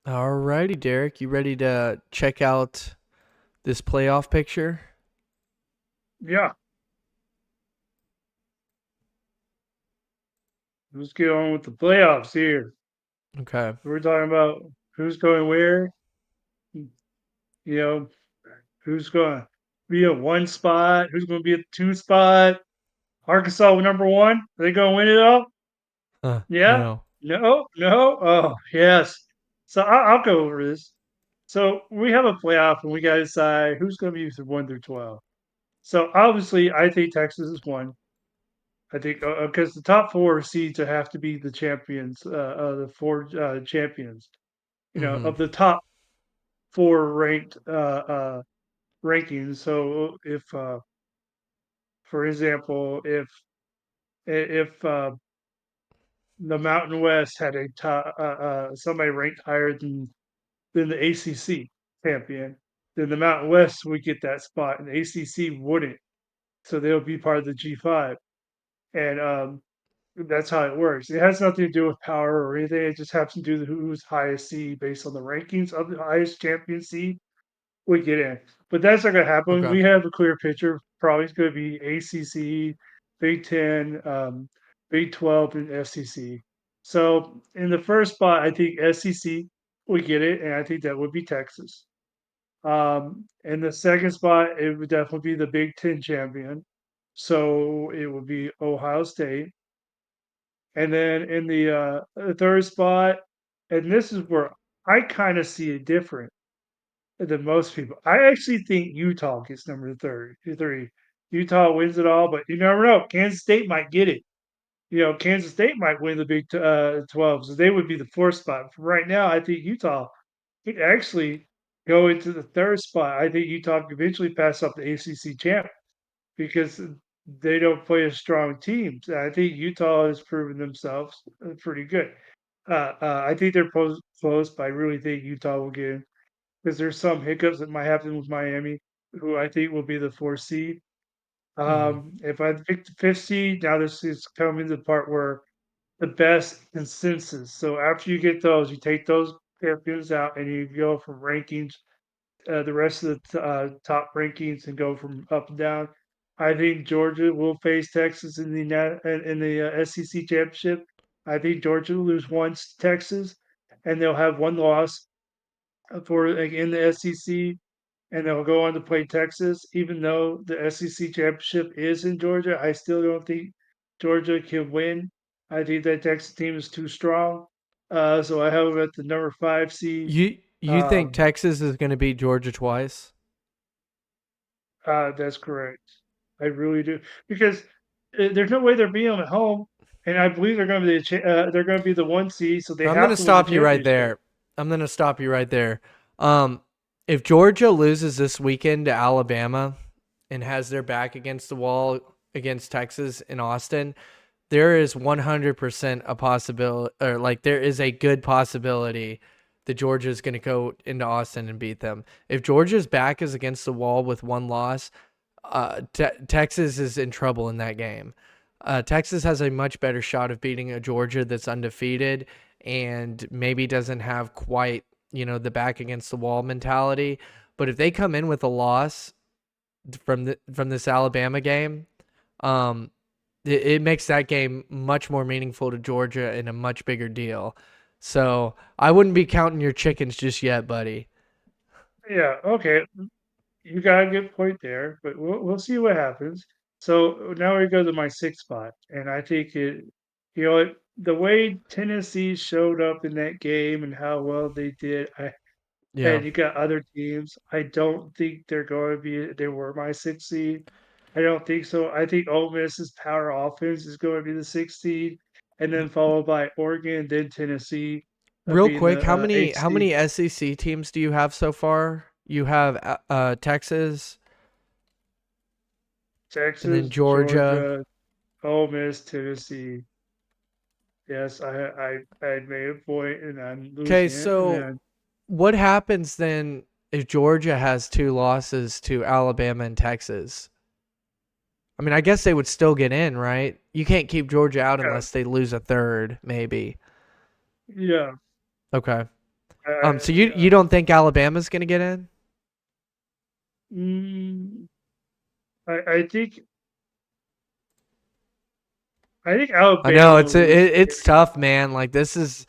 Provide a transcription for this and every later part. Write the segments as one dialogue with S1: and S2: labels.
S1: All righty, Derek. You ready to check out this playoff picture?
S2: Yeah, let's get on with the playoffs here.
S1: Okay.
S2: We're talking about who's going where, you know, who's going to be a one spot, who's going to be a two spot. Arkansas number one. Are they going to win it all? Yeah?
S1: No.
S2: No? No? Oh, yes. So I'll go over this. So we have a playoff and we got to decide who's going to be from 1 through 12. So obviously, I think Texas is one. I think because the top four seeds have to be the champions, the four champions,
S1: Mm-hmm.
S2: of the top four ranked rankings. So if, for example, if the Mountain West had a top, somebody ranked higher than the ACC champion, then the Mountain West would get that spot, and the ACC wouldn't. So they'll be part of the G5, and that's how it works. It has nothing to do with power or anything. It just happens to do with who's highest seed based on the rankings of the highest champion seed we get in. But that's not going to happen.
S1: Okay.
S2: We have a clear picture. Probably it's going to be ACC, Big Ten, Big 12, and SEC. So in the first spot, I think SEC we get it, and I think that would be Texas. In the second spot, it would definitely be the Big Ten champion. So it would be Ohio State. And then in the third spot, and this is where I kind of see it different than most people. I actually think Utah gets number 3. Utah wins it all, but you never know. Kansas State might get it. Kansas State might win the Big 12, so they would be the fourth spot. For right now, I think Utah could actually go into the third spot. I think Utah could eventually pass up the ACC champ because they don't play as strong teams. I think Utah has proven themselves pretty good. I think they're close, but I really think Utah will get in because there's some hiccups that might happen with Miami, who I think will be the fourth seed.
S1: Mm-hmm.
S2: If I picked the fifth seed, now this is coming to the part where the best consensus. So after you get those, you take those champions out and you go from rankings, the rest of the top rankings, and go from up and down. I think Georgia will face Texas in the SEC championship. I think Georgia will lose once to Texas, and they'll have one loss for like, in the SEC, and they'll go on to play Texas. Even though the SEC championship is in Georgia, I still don't think Georgia can win. I think that Texas team is too strong. So I have them at the number 5 seed.
S1: You think
S2: Um,
S1: Texas is going to beat Georgia twice?
S2: that's correct. I really do because there's no way they're being at home, and I believe they're going to be they're going to be the 1 seed, so they
S1: I'm going
S2: have
S1: to
S2: to win the
S1: stop you right
S2: championship.
S1: there. I'm going to stop you right there. Um, if Georgia loses this weekend to Alabama and has their back against the wall against Texas in Austin, there is 100% a possibility, or like there is a good possibility that Georgia is going to go into Austin and beat them. If Georgia's back is against the wall with one loss, Texas is in trouble in that game. Texas has a much better shot of beating a Georgia that's undefeated and maybe doesn't have quite, the back against the wall mentality. But if they come in with a loss from this Alabama game, um, it makes that game much more meaningful to Georgia and a much bigger deal. So I wouldn't be counting your chickens just yet, buddy.
S2: Yeah, okay. You got a good point there, but we'll see what happens. So now we go to my sixth spot, and I think the way Tennessee showed up in that game and how well they did,
S1: Yeah.
S2: and you got other teams. I don't think they're going to be. They were my sixth seed. I don't think so. I think Ole Miss's power offense is going to be the sixth seed, and then followed by Oregon, then Tennessee,
S1: Real
S2: being
S1: quick,
S2: the
S1: how many
S2: eighth
S1: how
S2: seed.
S1: many SEC teams do you have so far? You have Texas and then
S2: Texas,
S1: Georgia.
S2: Georgia, Ole Miss, Tennessee. Yes, I made a point and I'm
S1: Okay,
S2: losing it. And
S1: so
S2: then
S1: what happens then if Georgia has two losses to Alabama and Texas? I mean, I guess they would still get in, right? You can't keep Georgia out
S2: yeah,
S1: unless they lose a third, maybe.
S2: yeah.
S1: Okay. So you don't think Alabama's gonna get in?
S2: mm, I, I think I think
S1: I know
S2: Alabama will lose.
S1: it's tough, man. Like this is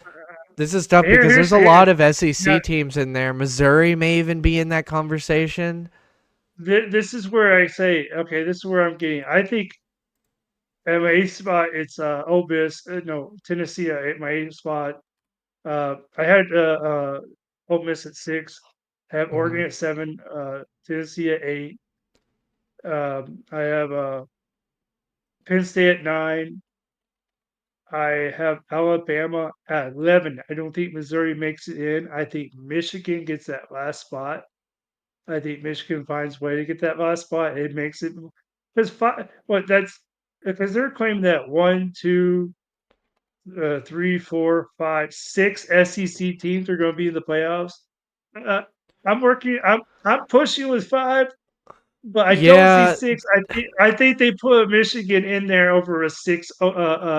S1: tough because there's a
S2: Here.
S1: lot of
S2: Now,
S1: SEC teams in there. Missouri may even be in that conversation.
S2: this is where I say, okay, this is where I'm getting. I think at my eighth spot, it's Ole Miss. No, Tennessee at my eighth spot. I had Ole Miss at six. I have
S1: Hmm.
S2: Oregon at seven. Tennessee at eight. I have Penn State at nine. I have Alabama at 11. I don't think Missouri makes it in. I think Michigan gets that last spot. I think Michigan finds a way to get that last spot. It makes it because five. What that's because they're claiming that one, two, three, four, five, six SEC teams are going to be in the playoffs. Uh, I'm working. I'm pushing with five, but I don't see
S1: Yeah,
S2: six. I think they put Michigan in there over a six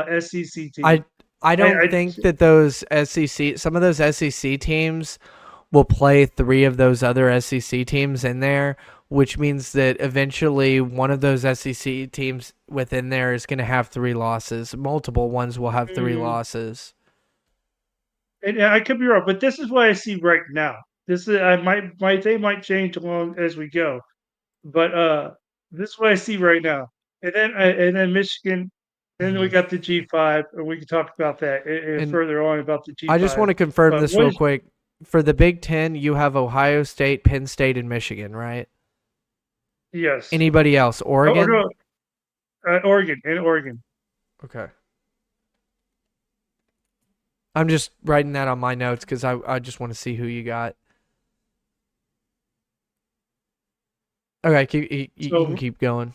S2: SEC team.
S1: I I don't
S2: I
S1: think that those SEC some of those SEC teams will play three of those other SEC teams in there, which means that eventually one of those SEC teams within there is going to have three losses. Multiple ones will have three
S2: mm,
S1: losses.
S2: and I could be wrong, but this is what I see right now. This is I might they might change along as we go, but this is what I see right now. And then Michigan, then we
S1: Hmm.
S2: got the G5, and we can talk about that
S1: And
S2: further on about the
S1: I just
S2: G5.
S1: want to confirm
S2: But
S1: this
S2: what
S1: real
S2: is
S1: quick. For the Big Ten, you have Ohio State, Penn State, and Michigan, right?
S2: yes?
S1: Anybody else?
S2: Oh
S1: Oregon?
S2: no, Oregon and Oregon.
S1: Okay. I'm just writing that on my notes because I just want to see who you got. Okay, you can
S2: So
S1: keep going.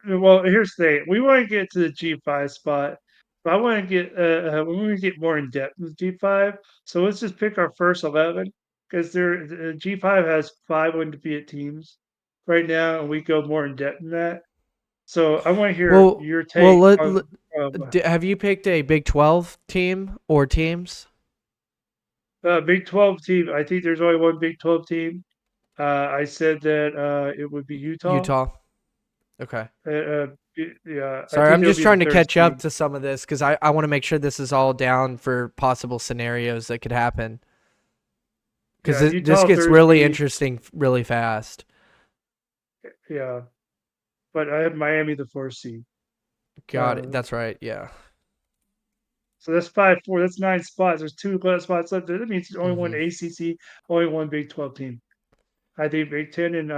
S2: well, here's the thing. We want to get to the G5 spot, but I want to get we want to get more in depth with G5. So let's just pick our first 11 because there G5 has five undefeated teams right now, and we go more in depth in that. So I want to hear your
S1: Well,
S2: take on
S1: have you picked a Big 12 team or teams?
S2: Big 12 team. I think there's only one Big 12 team. I said that it would be Utah.
S1: Utah. Okay.
S2: Yeah, I
S1: Sorry,
S2: think
S1: I'm
S2: they'll
S1: just
S2: be the
S1: trying to
S2: third
S1: catch up
S2: team.
S1: to some of this because I want to make sure this is all down for possible scenarios that could happen. Because
S2: Yeah,
S1: this
S2: Utah
S1: gets
S2: third
S1: really
S2: seed.
S1: interesting really fast.
S2: Yeah, but I have Miami the fourth seed.
S1: Got it.
S2: Uh,
S1: That's right. Yeah.
S2: so that's 5-4. That's nine spots. There's two spots left. That means there's only one
S1: Hmm.
S2: ACC, only one Big 12 team. I think Big 10 and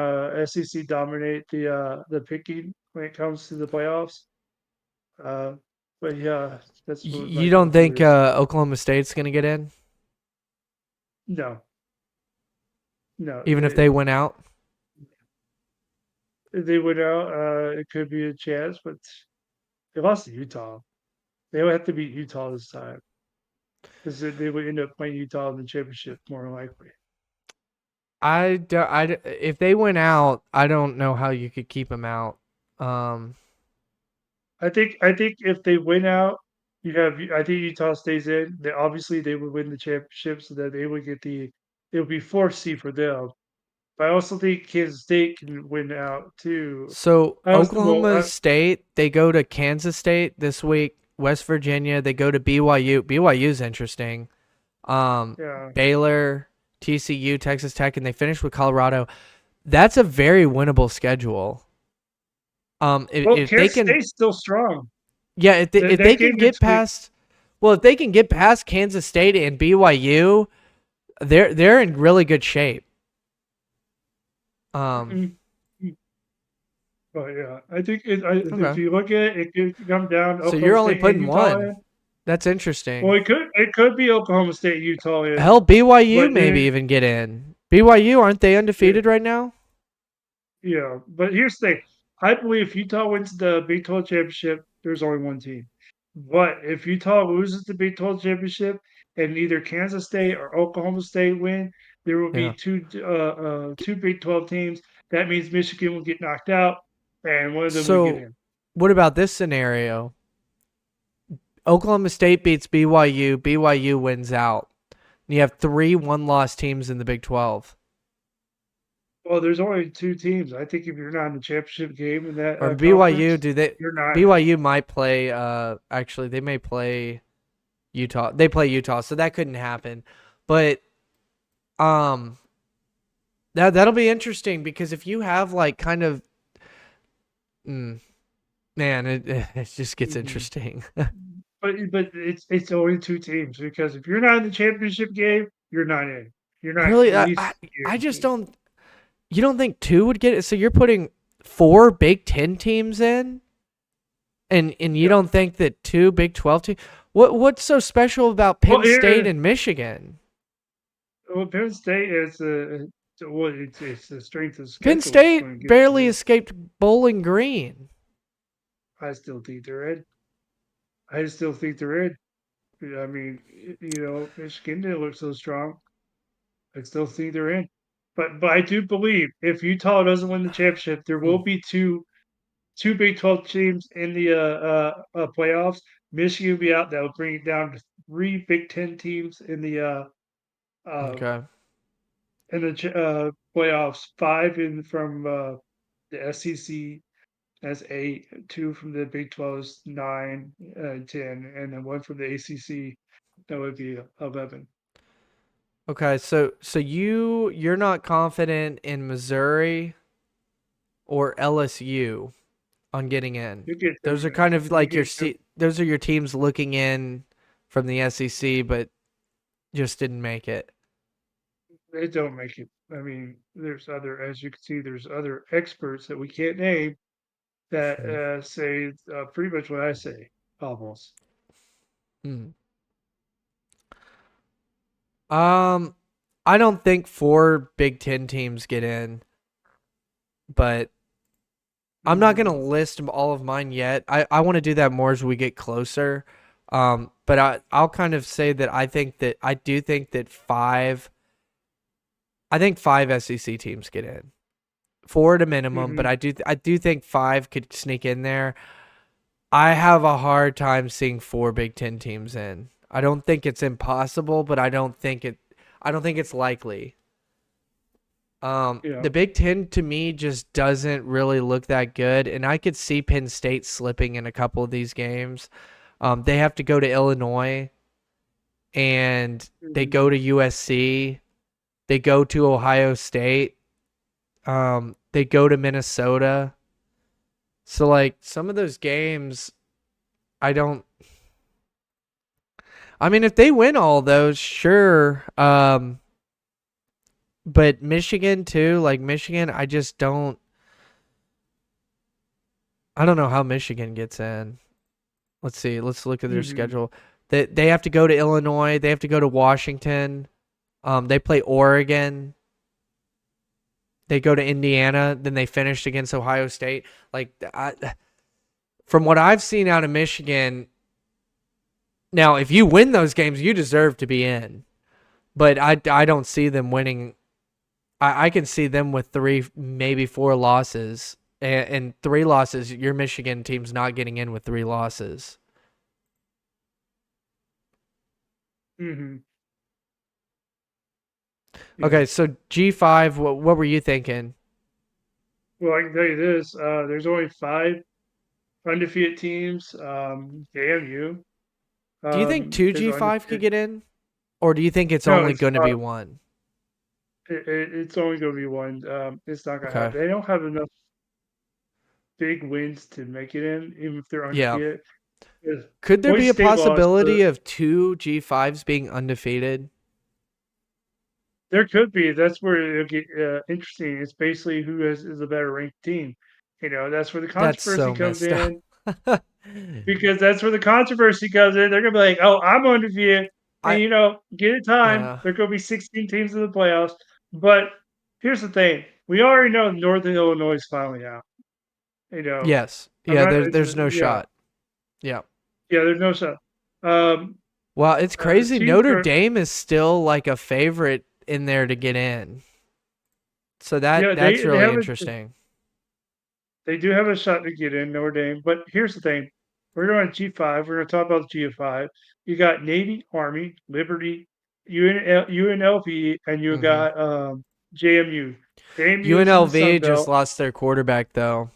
S2: SEC dominate the picking when it comes to the playoffs. Uh, but yeah, that's what my
S1: You don't
S2: answer
S1: think
S2: is.
S1: Oklahoma State's going to get in,
S2: No, no.
S1: even if they win out?
S2: They went out. It could be a chance, but they lost to Utah. They would have to beat Utah this time because they would end up playing Utah in the championship more than likely.
S1: If they win out, I don't know how you could keep them out. Um,
S2: I think if they win out, you have I think Utah stays in. They obviously they would win the championship, so that they would get it would be fourth seed for them. But I also think Kansas State can win out too.
S1: so
S2: I also well,
S1: Oklahoma State, they go to Kansas State this week. West Virginia, they go to BYU. BYU's interesting.
S2: yeah.
S1: Baylor, TCU, Texas Tech, and they finish with Colorado. That's a very winnable schedule.
S2: Well,
S1: If they
S2: Kansas
S1: can,
S2: State's still strong.
S1: yeah, if they
S2: That
S1: can
S2: game
S1: get
S2: between
S1: past, well, if they can get past Kansas State and BYU, they're in really good shape. Um,
S2: mm, mm, but yeah, I think if
S1: okay,
S2: you look at it, it could come down to
S1: so
S2: Oklahoma
S1: you're only
S2: State and
S1: putting
S2: Utah
S1: one.
S2: in.
S1: That's interesting.
S2: Well, it could be Oklahoma State, Utah in,
S1: Hell, BYU
S2: but
S1: maybe
S2: then
S1: even get in. BYU aren't they
S2: yeah,
S1: undefeated right now?
S2: yeah. But here's the thing: I believe if Utah wins the Big 12 championship, there's only one team. But if Utah loses the Big 12 championship and either Kansas State or Oklahoma State win, there will
S1: Yeah.
S2: be two Big 12 teams. That means Michigan will get knocked out, and one of them will get
S1: So,
S2: in.
S1: what about this scenario? Oklahoma State beats BYU. BYU wins out. and you have three one-loss teams in the Big 12.
S2: Well, there's only two teams. I think if you're not in the championship game in that
S1: Or BYU,
S2: conference,
S1: do they?
S2: you're not.
S1: BYU might play. Actually, they may play Utah. They play Utah, so that couldn't happen. But um, that'll be interesting because if you have like kind of, mm, man, it just gets
S2: Mhm.
S1: interesting.
S2: But it's only two teams because if you're not in the championship game, you're not in. You're not
S1: Really,
S2: at least
S1: I just
S2: guaranteed.
S1: don't. You don't think two would get it? So you're putting four Big Ten teams in, and you
S2: Yeah.
S1: don't think that two Big 12 teams? What's so special about
S2: Well,
S1: Penn State
S2: here,
S1: and Michigan?
S2: well, Penn State is well, it's the strength of
S1: Penn
S2: schedule is going to
S1: State
S2: get you
S1: barely
S2: in.
S1: escaped Bowling Green.
S2: I still think they're in. I still think they're in. I mean, Michigan didn't look so strong. I still think they're in. But I do believe if Utah doesn't win the championship, there
S1: Hmm.
S2: will be two Big 12 teams in the playoffs. Michigan will be out. That will bring it down to three Big 10 teams uh,
S1: Okay.
S2: playoffs. Five in from the SEC. That's eight. Two from the Big 12's nine, 10, and then one from the ACC. That would be 11.
S1: Okay. So you're not confident in Missouri or LSU on getting in.
S2: You get
S1: Those
S2: them.
S1: are kind of
S2: You
S1: like
S2: get them.
S1: those are your teams looking in from the SEC, but just didn't make it.
S2: They don't make it. I mean, there's other, as you can see, there's other experts that we can't name that
S1: Hmm.
S2: say pretty much what I say, almost.
S1: Hmm. Um, I don't think four Big Ten teams get in, but I'm not gonna
S2: Hmm.
S1: list all of mine yet. I want to do that more as we get closer. But I'll kind of say that I do think that I think five SEC teams get in. Four at a minimum, but
S2: Hmm.
S1: I do think five could sneak in there. I have a hard time seeing four Big Ten teams in. I don't think it's impossible, but I don't think it's likely.
S2: Yeah.
S1: The Big Ten to me just doesn't really look that good, and I could see Penn State slipping in a couple of these games. They have to go to Illinois, and they go
S2: Hmm.
S1: to USC. They go to Ohio State. They go to Minnesota. So like some of those games, I don't. I mean, if they win all those, sure. But Michigan too, like Michigan, I just don't. I don't know how Michigan gets in. Let's see. Let's look at their
S2: Hmm.
S1: schedule. They have to go to Illinois. They have to go to Washington. They play Oregon. They go to Indiana. Then they finished against Ohio State. From what I've seen out of Michigan, now if you win those games, you deserve to be in. But I don't see them winning. I can see them with three, maybe four losses. And three losses, your Michigan team's not getting in with three losses.
S2: Hmm. Yeah.
S1: Okay, so G5, what were you thinking?
S2: Well, I can tell you this: there's only five undefeated teams. Damn you
S1: Do you think two
S2: is
S1: G5 could
S2: undefeated.
S1: get in? Or do you think it's
S2: No,
S1: only
S2: it's
S1: going to be one?
S2: it's only going to be one. It's not going to
S1: Okay.
S2: happen. They don't have enough big wins to make it in, even if they're
S1: Yeah.
S2: undefeated. Because
S1: Could there
S2: Boise
S1: be a
S2: State lost.
S1: possibility of two G5s being undefeated?
S2: There could be. That's where it'll get interesting. It's basically is a better ranked team. That's where the
S1: That's
S2: controversy
S1: so
S2: comes
S1: messed up.
S2: in because that's where the controversy comes in. They're gonna be like, "Oh, I'm undefeated," and
S1: I
S2: get it time.
S1: yeah.
S2: There could be 16 teams in the playoffs. But here's the thing: we already know Northern Illinois is finally out. You know,
S1: Yes.
S2: I'm
S1: Yeah,
S2: not.
S1: there's no
S2: Yeah,
S1: shot. Yeah.
S2: yeah. There's no shot. Um,
S1: Well, it's crazy.
S2: teams
S1: Notre
S2: are.
S1: Dame is still like a favorite in there to get in. So
S2: Yeah,
S1: that's
S2: they
S1: really
S2: have a
S1: interesting.
S2: They do have a shot to get in Notre Dame, but here's the thing: we're going to G5. We're going to talk about G5. You got Navy, Army, Liberty. UNLV, and you
S1: Hmm.
S2: got JMU. JMU is in the Sun
S1: UNLV just
S2: Belt.
S1: lost their quarterback though.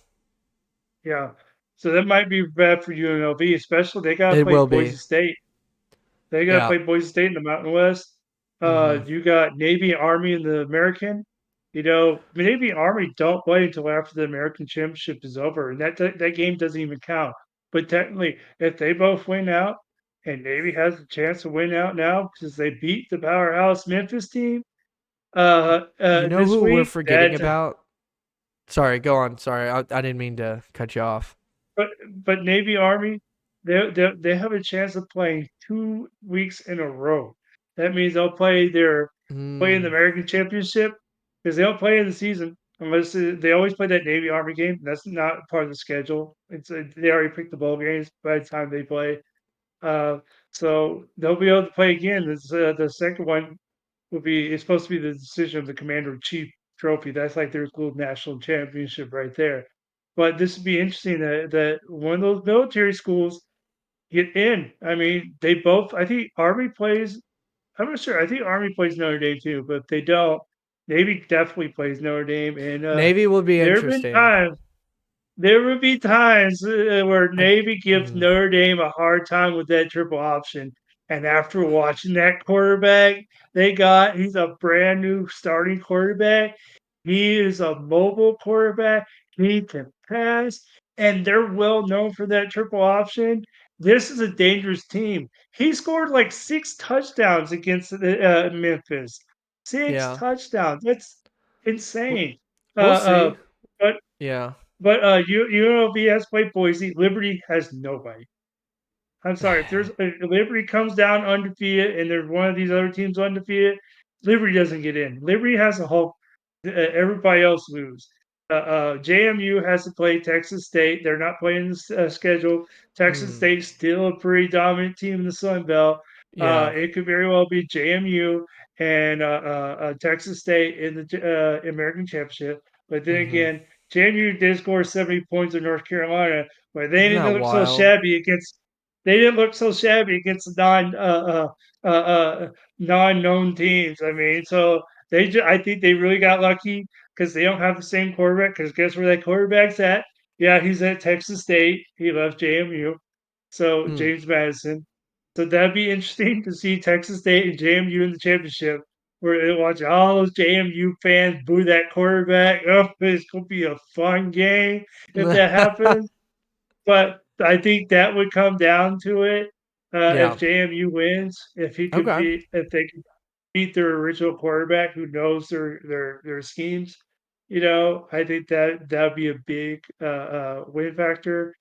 S2: Yeah, so that might be bad for UNLV, especially they got to
S1: It
S2: play
S1: will
S2: Boise
S1: be.
S2: State. They got to
S1: Yeah.
S2: play Boise State in the Mountain West.
S1: Hmm.
S2: You got Navy and Army in the American. Navy and Army don't play until after the American Championship is over, and that game doesn't even count. But technically, if they both win out, and Navy has a chance to win out now because they beat the powerhouse Memphis team
S1: You know
S2: this
S1: who we're
S2: week,
S1: forgetting about? Sorry, go on. Sorry, I didn't mean to cut you off.
S2: but Navy Army, they have a chance of playing 2 weeks in a row. That means they'll play in the
S1: Mm,
S2: American Championship because they don't play in the season unless they always play that Navy Army game. That's not part of the schedule. They already picked the bowl games by the time they play. Uh, so they'll be able to play again. The second one will be it's supposed to be the decision of the Commander in Chief trophy. That's like their little national championship right there. But this would be interesting that one of those military schools get in. I mean, they both. I think Army plays. I'm not sure. I think Army plays Notre Dame too, but if they don't, Navy definitely plays Notre Dame. And
S1: Navy will be
S2: there have been
S1: interesting.
S2: times there would be times where
S1: I
S2: Navy gives
S1: mm,
S2: Notre Dame a hard time with that triple option. And after watching that quarterback he's a brand new starting quarterback. He is a mobile quarterback. He can pass, and they're well known for that triple option. This is a dangerous team. He scored like 6 touchdowns against Memphis. Six
S1: yeah.
S2: touchdowns. That's
S1: W-
S2: insane. Uh,
S1: We'll see.
S2: but
S1: Yeah.
S2: UNLV has played Boise. Liberty has nobody. I'm sorry if Liberty comes down undefeated and there's one of these other teams undefeated, Liberty doesn't get in. Liberty has a hope. Everybody else lose. JMU has to play Texas State. They're not playing the schedule. Texas
S1: Hmm.
S2: State's still a pretty dominant team in the Sun Belt.
S1: Yeah.
S2: It could very well be JMU and Texas State in the American Championship. But then
S1: Hmm.
S2: again, JMU did score 70 points in North Carolina, but
S1: Isn't that wild?
S2: they didn't look so shabby against non-known teams. I mean, so I think they really got lucky because they don't have the same quarterback. Because guess where that quarterback's at? Yeah, he's at Texas State. He left JMU. So
S1: Hmm.
S2: James Madison. So that'd be interesting to see Texas State and JMU in the championship. Where they watch all those JMU fans boo that quarterback. Oh, it's gonna be a fun game if that happens. But I think that would come down to it,
S1: Yeah.
S2: if JMU wins,
S1: Okay.
S2: if they can beat their original quarterback who knows their schemes, I think that'd be a big, win factor.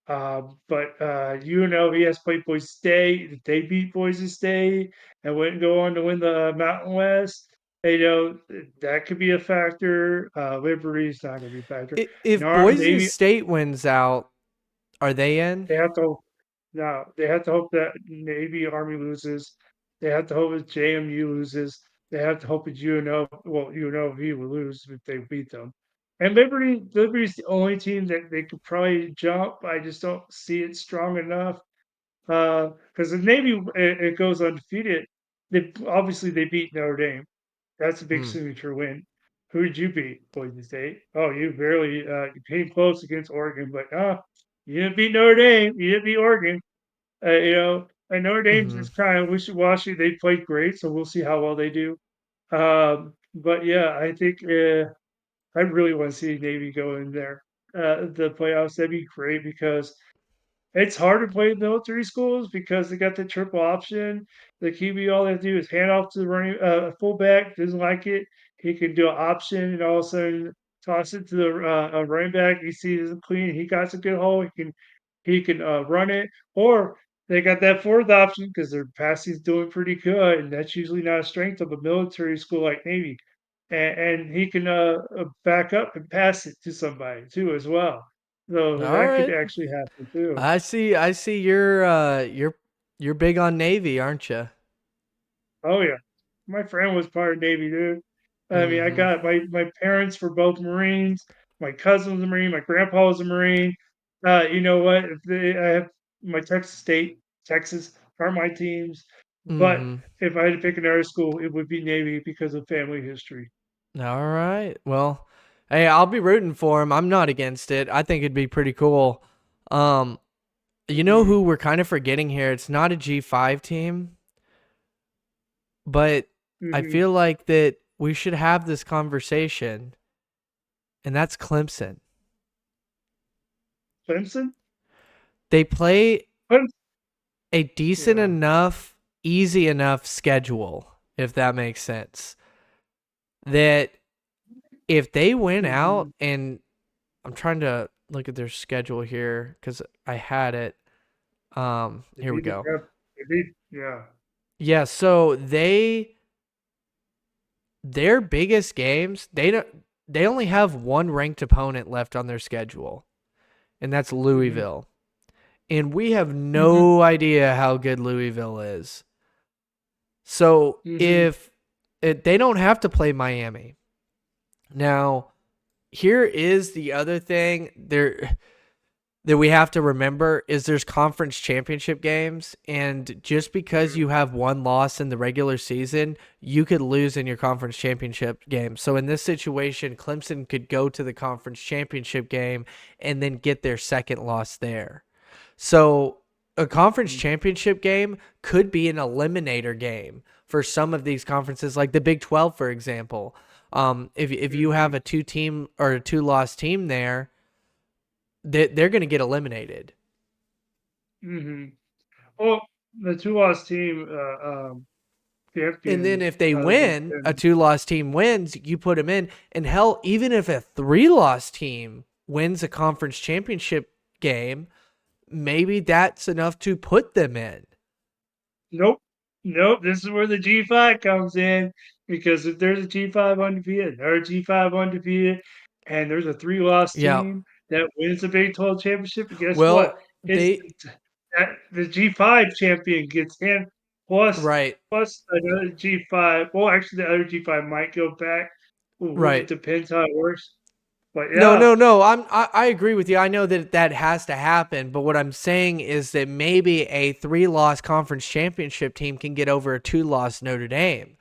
S2: But, UNLV has played Boise State. If they beat Boise State and wouldn't go on to win the Mountain West, that could be a factor. Liberty's not gonna be a factor.
S1: If
S2: Nor
S1: Boise
S2: Navy
S1: State wins out, are they in?
S2: They have to no, they have to hope that Navy Army loses. They have to hope that JMU loses. They have to hope that UNLV will lose if they beat them. And Liberty's the only team that they could probably jump. I just don't see it strong enough. Because if Navy it goes undefeated, they beat Notre Dame. That's a big
S1: Hmm.
S2: signature win. Who did you beat, Boise State? Oh, you barely you came close against Oregon, but you didn't beat Notre Dame. You didn't beat Oregon. And Notre Dame's
S1: Hmm.
S2: is kind of wishy-washy. They played great, so we'll see how well they do. But yeah, I think I really want to see Navy go in there. The playoffs, that'd be great because it's hard to play in military schools because they got the triple option. The QB, all they have to do is hand off to the fullback. Doesn't like it, he can do an option and all of a sudden toss it to the running back. He sees it clean. He got a good hole. He can run it, or they got that fourth option because their passing's doing pretty good, and that's usually not a strength of a military school like Navy. And he can back up and pass it to somebody too as well. So
S1: All
S2: that could
S1: right.
S2: actually happen too.
S1: I see you're big on Navy, aren't you?
S2: Oh yeah, my friend was part of Navy, dude. I mean, I
S1: Mhm.
S2: got my parents were both Marines. My cousin was a Marine. My grandpa was a Marine. You know what? If they, I have my Texas State, Texas are my teams. But
S1: Mm-hmm.
S2: if I had to pick another school, it would be Navy because of family history.
S1: All right. Well, hey, I'll be rooting for him. I'm not against it. I think it'd be pretty cool. Um, you know
S2: Mhm,
S1: who we're kind of forgetting here? It's not a G5 team, but I
S2: mhm.
S1: feel like that we should have this conversation, and that's Clemson.
S2: Clemson?
S1: They play
S2: Clem
S1: a decent
S2: yeah.
S1: enough, easy enough schedule, if that makes sense. That if they win out,
S2: Mhm.
S1: and I'm trying to look at their schedule here because I had it.
S2: They
S1: Here we
S2: beat the
S1: go.
S2: Prep. They beat yeah.
S1: Yeah, so their biggest games, they only have one ranked opponent left on their schedule, and that's
S2: Mhm,
S1: Louisville. And we have
S2: mhm,
S1: no idea how good Louisville is. So
S2: mhm,
S1: if they don't have to play Miami. Now, here is the other thing there that we have to remember is there's conference championship games, and just because you
S2: mhm,
S1: have one loss in the regular season, you could lose in your conference championship game. So in this situation, Clemson could go to the conference championship game and then get their second loss there. So a conference
S2: mhm.
S1: championship game could be an eliminator game for some of these conferences, like the Big 12, for example. If you have
S2: Mhm,
S1: a two team or a two loss team there, they're going to get eliminated.
S2: mhm. Well, the 2 loss team,
S1: And then
S2: champion
S1: if they
S2: out of the Big
S1: win, a
S2: Ten.
S1: two loss team wins, you put them in. And hell, even if a three loss team wins a conference championship game, maybe that's enough to put them in.
S2: Nope. Nope, this is where the G5 comes in, because if there's a G5 undefeated, or a G5 undefeated, and there's a 3-loss
S1: Yeah.
S2: team that wins the Big 12 championship, guess what?
S1: Well,
S2: It's
S1: they,
S2: that the G5 champion gets in, plus
S1: right,
S2: another G5. Well, actually, the other G5 might go back. Ooh, it
S1: right.
S2: depends how it works. But
S1: No,
S2: yeah.
S1: no, no. I agree with you. I know that that has to happen, but what I'm saying is that maybe a three loss conference championship team can get over a two loss Notre Dame,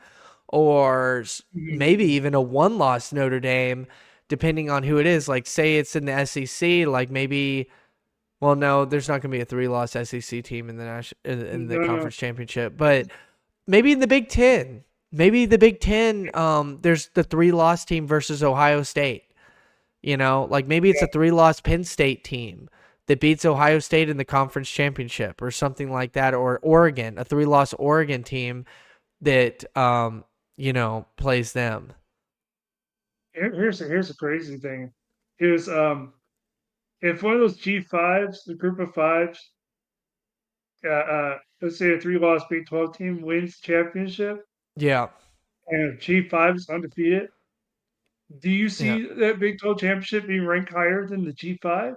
S1: or maybe
S2: Mhm.
S1: even a one loss Notre Dame, depending on who it is. Like, say it's in the SEC, like maybe. Well, no, there's not going to be a three loss SEC team in the in the
S2: No, no.
S1: conference championship, but maybe in the Big Ten. Maybe the Big Ten. There's the three loss team versus Ohio State. You know, like maybe it's a
S2: Yeah.
S1: three loss Penn State team that beats Ohio State in the conference championship or something like that, or Oregon, a three loss Oregon team that plays them.
S2: Here's the crazy thing is, if one of those G5s, the group of fives, let's say a 3-loss Big 12 team wins the championship
S1: Yeah,
S2: and G5 is undefeated, do you
S1: yeah.
S2: see that Big 12 championship being ranked higher than the G5?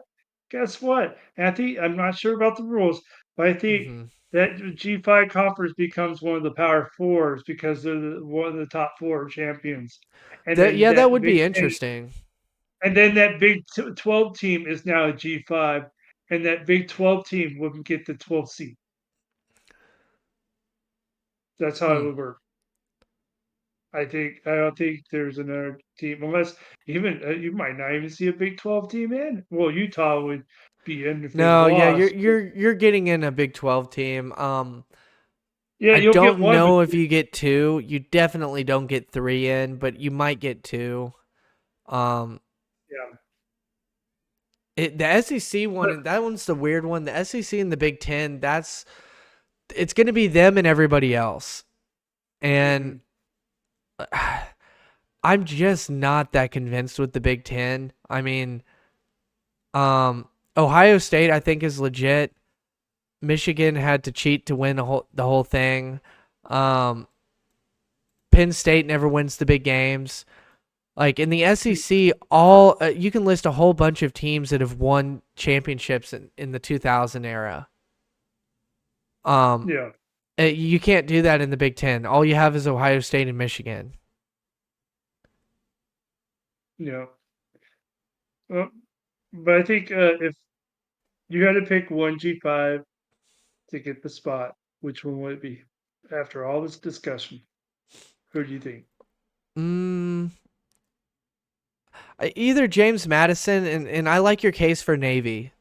S2: Guess what? And I think I'm not sure about the rules, but I think
S1: hmm
S2: that the G5 conference becomes one of the Power Fours because they're one of the top 4 champions. And
S1: That
S2: then
S1: yeah, that
S2: that
S1: would be
S2: Big 10
S1: interesting.
S2: And then that Big 12 team is now a G5, and that Big 12 team wouldn't get the 12th seed. That's how it
S1: Hmm.
S2: would work. I don't think there's another team unless even you might not even see a Big 12 team in. Well, Utah would be in if they
S1: No, yeah,
S2: lost.
S1: you're getting in a Big 12 team.
S2: Yeah,
S1: I
S2: you'll get
S1: don't
S2: one, but
S1: know if you get two. You definitely don't get three in, but you might get two. Um,
S2: yeah.
S1: the SEC one,
S2: But
S1: and that one's the weird one. The SEC and the Big Ten, it's going to be them and everybody else, and
S2: mhm,
S1: I'm just not that convinced with the Big Ten. I mean, Ohio State, I think, is legit. Michigan had to cheat to win the whole thing. Um, Penn State never wins the big games. Like in the SEC, all you can list a whole bunch of teams that have won championships in the 2000 era. Um,
S2: yeah,
S1: you can't do that in the Big Ten. All you have is Ohio State and Michigan.
S2: yeah. Well, but I think if you had to pick one G5 to get the spot, which one would it be? after all this discussion? Who do you think?
S1: Mm, either James Madison and I like your case for Navy.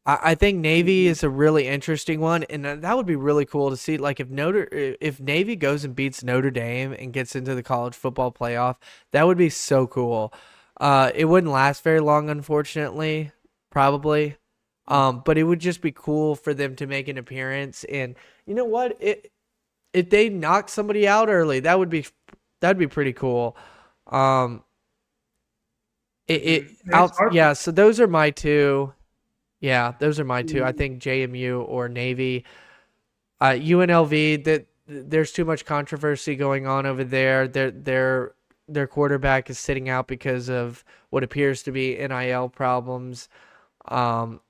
S1: I think Navy
S2: Mhm.
S1: is a really interesting one, and that would be really cool to see. Like if Navy goes and beats Notre Dame and gets into the college football playoff, that would be so cool. It wouldn't last very long, unfortunately, probably. But it would just be cool for them to make an appearance. And you know what? If they knock somebody out early, that'd be pretty cool. Um, it
S2: Mhm. It's
S1: out
S2: hard for
S1: yeah. So those are my two. Yeah, those are my two. I
S2: mm,
S1: think JMU or Navy. UNLV, that there's too much controversy going on over there. Their quarterback is sitting out because of what appears to be NIL problems, um,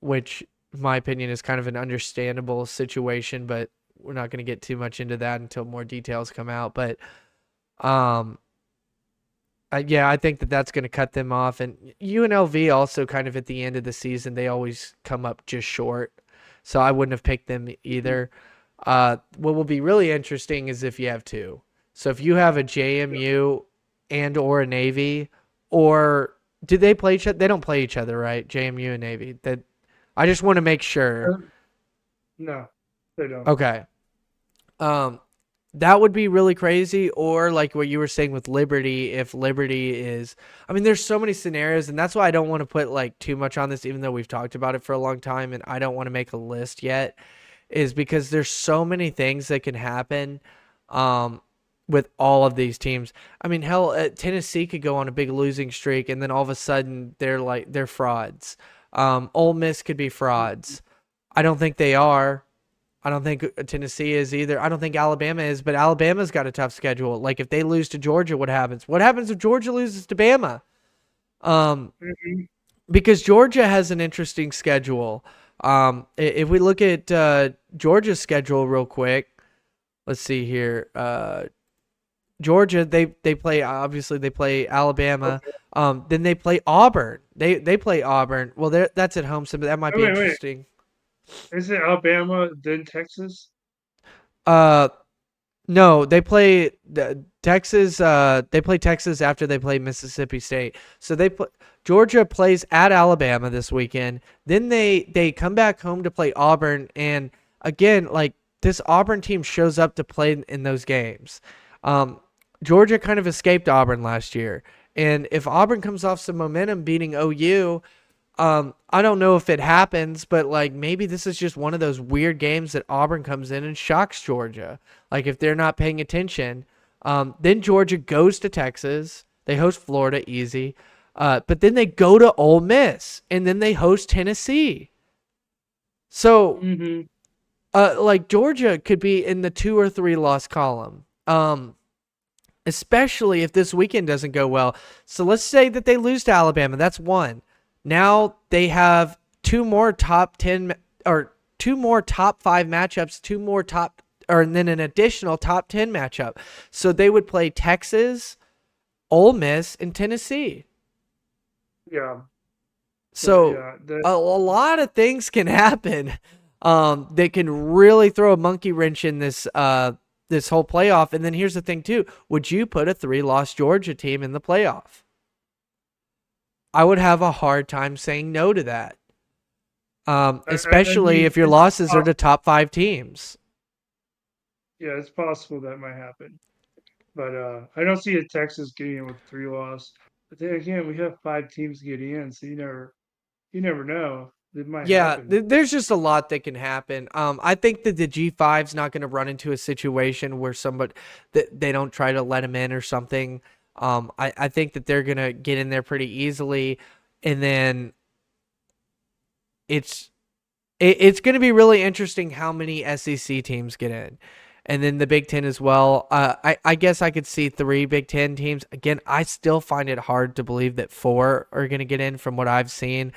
S1: which in my opinion is kind of an understandable situation, but we're not going to get too much into that until more details come out. But um, yeah, I think that that's going to cut them off. And UNLV also kind of at the end of the season, they always come up just short. So I wouldn't have picked them
S2: mhm.
S1: either. What will be really interesting is if you have two. So if you have a
S2: Yeah.
S1: JMU and or a Navy, or do they play each other? They don't play each other, right? JMU and Navy. That I just want to make sure.
S2: No, they don't.
S1: Okay. Um, that would be really crazy. Or like what you were saying with Liberty, if Liberty is, I mean, there's so many scenarios, and that's why I don't want to put like too much on this, even though we've talked about it for a long time, and I don't want to make a list yet, is because there's so many things that can happen, um, with all of these teams. I mean, hell, Tennessee could go on a big losing streak, and then all of a sudden they're frauds. Ole Miss could be
S2: Mhm.
S1: frauds. I don't think they are. I don't think Tennessee is either. I don't think Alabama is, but Alabama's got a tough schedule. Like if they lose to Georgia, what happens? What happens if Georgia loses to Bama? Um,
S2: Mhm.
S1: because Georgia has an interesting schedule. If we look at Georgia's schedule real quick, let's see here. Georgia, they play obviously they play Alabama.
S2: Okay.
S1: Then they play Auburn. They play Auburn. Well, that's at home, so that might be
S2: Wait.
S1: interesting.
S2: Is it Alabama then Texas?
S1: Uh, No, they play Texas. They play Texas after they play Mississippi State. So Georgia plays at Alabama this weekend. Then they come back home to play Auburn, and again, like this Auburn team shows up to play in those games. Um, Georgia kind of escaped Auburn last year, and if Auburn comes off some momentum beating OU, I don't know if it happens, but like maybe this is just one of those weird games that Auburn comes in and shocks Georgia. Like if they're not paying attention, then Georgia goes to Texas. They host Florida easy, but then they go to Ole Miss and then they host Tennessee. So,
S2: Mhm.
S1: like Georgia could be in the 2 or 3 loss column. Especially if this weekend doesn't go well. So let's say that they lose to Alabama. That's one. Now they have two more top 10 or two more top 5 matchups, two more top or and then an additional top 10 matchup. So they would play Texas, Ole Miss, and Tennessee.
S2: Yeah.
S1: So
S2: Yeah. That.
S1: a lot of things can happen. That can really throw a monkey wrench in this whole playoff. And then here's the thing too: would you put a 3-loss Georgia team in the playoff? I would have a hard time saying no to that.
S2: I
S1: Especially
S2: mean,
S1: if your
S2: it's
S1: losses are to
S2: possible.
S1: top 5 teams.
S2: Yeah, it's possible that might happen. But I don't see a Texas getting in with 3 loss. But then again, we have 5 teams get in, so you never know. It might
S1: Yeah,
S2: happen.
S1: there's just a lot that can happen. I think that the G5's not going to run into a situation where somebody that they don't try to let him in or something. I think that they're going to get in there pretty easily, and then it's it's going to be really interesting how many SEC teams get in. And then the Big Ten as well. I guess I could see 3 Big Ten teams. Again, I still find it hard to believe that 4 are going to get in from what I've seen.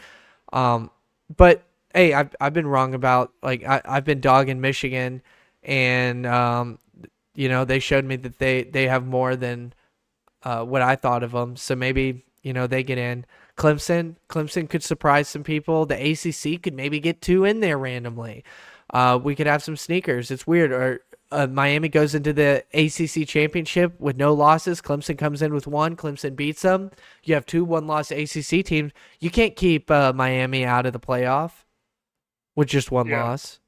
S1: Um, but hey, I've been wrong about like I've been dogging Michigan, and they showed me that they have more than what I thought of them. So maybe they get in. Clemson could surprise some people. The ACC could maybe get 2 in there randomly. We could have some sneakers. It's weird. Or Miami goes into the ACC championship with no losses. Clemson comes in with one. Clemson beats them. You have two one-loss ACC teams. You can't keep Miami out of the playoff with just one
S2: Yeah,
S1: loss.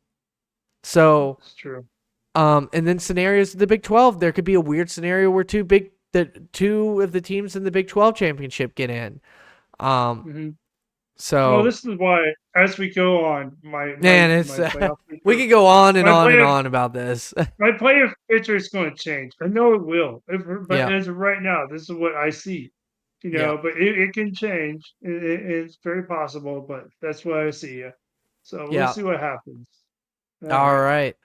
S1: So,
S2: it's true.
S1: and then scenarios of the Big 12, there could be a weird scenario where two of the teams in the Big 12 championship get in. Um,
S2: Mhm. Well,
S1: so
S2: this is why as we go on, my my
S1: man, it's
S2: my playoff
S1: we
S2: picture
S1: could go on and
S2: my
S1: on and
S2: playoff
S1: on about this.
S2: my playoff picture is gonna change. I know it will, but
S1: Yeah,
S2: as of right now, this is what I see,
S1: yeah,
S2: but it can change. It's very possible, but that's what I see. So we'll
S1: yeah.
S2: see what happens. All
S1: All
S2: right.
S1: right.